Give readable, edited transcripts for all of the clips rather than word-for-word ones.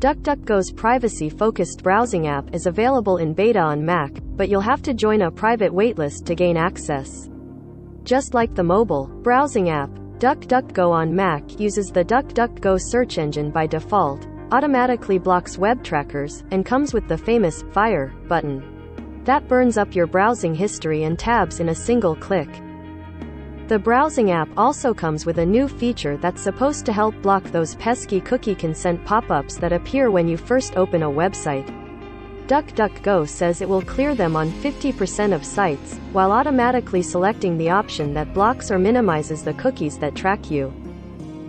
DuckDuckGo's privacy-focused browsing app is available in beta on Mac, but you'll have to join a private waitlist to gain access. Just like the mobile browsing app, DuckDuckGo on Mac uses the DuckDuckGo search engine by default, automatically blocks web trackers, and comes with the famous Fire button that burns up your browsing history and tabs in a single click. The browsing app also comes with a new feature that's supposed to help block those pesky cookie consent pop-ups that appear when you first open a website. DuckDuckGo says it will clear them on 50% of sites, while automatically selecting the option that blocks or minimizes the cookies that track you.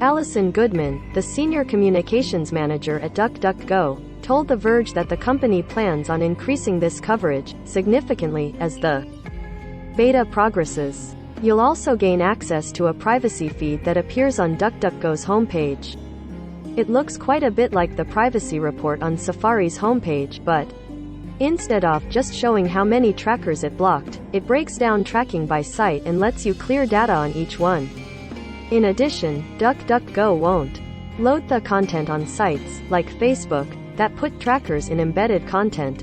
Allison Goodman, the senior communications manager at DuckDuckGo, told The Verge that the company plans on increasing this coverage significantly as the beta progresses. You'll also gain access to a privacy feed that appears on DuckDuckGo's homepage. It looks quite a bit like the privacy report on Safari's homepage, but instead of just showing how many trackers it blocked, it breaks down tracking by site and lets you clear data on each one. In addition, DuckDuckGo won't load the content on sites, like Facebook, that put trackers in embedded content.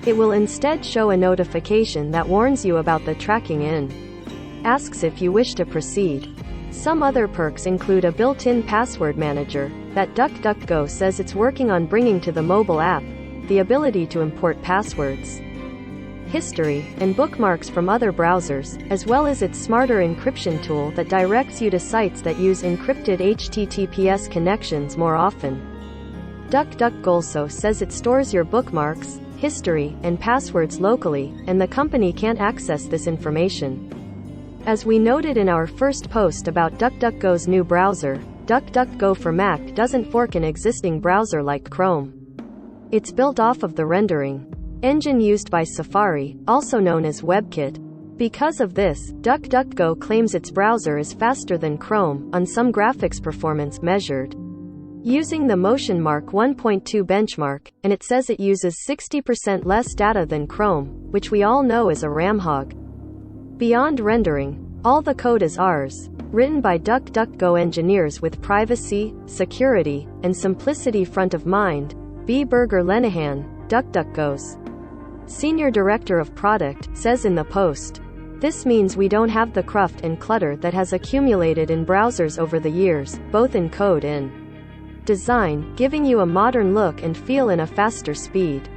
It will instead show a notification that warns you about the tracking and asks if you wish to proceed. Some other perks include a built-in password manager that DuckDuckGo says it's working on bringing to the mobile app, the ability to import passwords, history, and bookmarks from other browsers, as well as its smarter encryption tool that directs you to sites that use encrypted HTTPS connections more often. DuckDuckGo also says it stores your bookmarks, history, and passwords locally, and the company can't access this information. As we noted in our first post about DuckDuckGo's new browser, DuckDuckGo for Mac doesn't fork an existing browser like Chrome. It's built off of the rendering engine used by Safari, also known as WebKit. Because of this, DuckDuckGo claims its browser is faster than Chrome on some graphics performance measured using the MotionMark 1.2 benchmark, and it says it uses 60% less data than Chrome, which we all know is a RAM hog. Beyond rendering, all the code is ours, written by DuckDuckGo engineers with privacy, security, and simplicity front of mind. B. Berger Lenehan, DuckDuckGo's senior director of product, says in the post, "This means we don't have the cruft and clutter that has accumulated in browsers over the years, both in code and design, giving you a modern look and feel in a faster speed."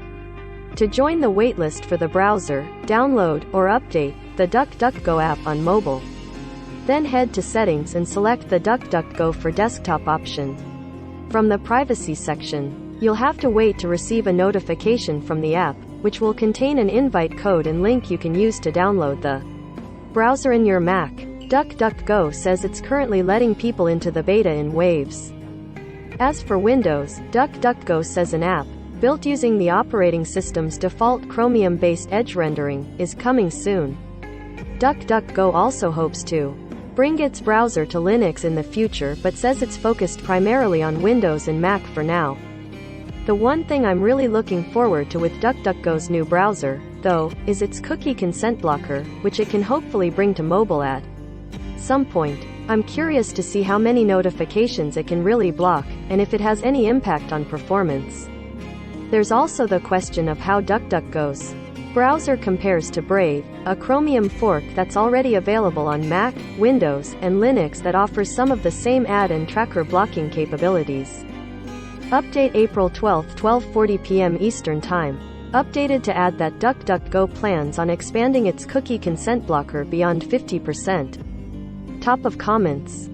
To join the waitlist for the browser, download or update the DuckDuckGo app on mobile. Then head to Settings and select the DuckDuckGo for Desktop option. From the Privacy section, you'll have to wait to receive a notification from the app, which will contain an invite code and link you can use to download the browser in your Mac. DuckDuckGo says it's currently letting people into the beta in waves. As for Windows, DuckDuckGo says an app built using the operating system's default Chromium-based edge rendering is coming soon. DuckDuckGo also hopes to bring its browser to Linux in the future, but says it's focused primarily on Windows and Mac for now. The one thing I'm really looking forward to with DuckDuckGo's new browser, though, is its cookie consent blocker, which it can hopefully bring to mobile at some point. I'm curious to see how many notifications it can really block, and if it has any impact on performance. There's also the question of how DuckDuckGo's browser compares to Brave, a Chromium fork that's already available on Mac, Windows, and Linux that offers some of the same ad and tracker blocking capabilities. Update April 12, 12:40 p.m. Eastern Time. Updated to add that DuckDuckGo plans on expanding its cookie consent blocker beyond 50%. Top of comments.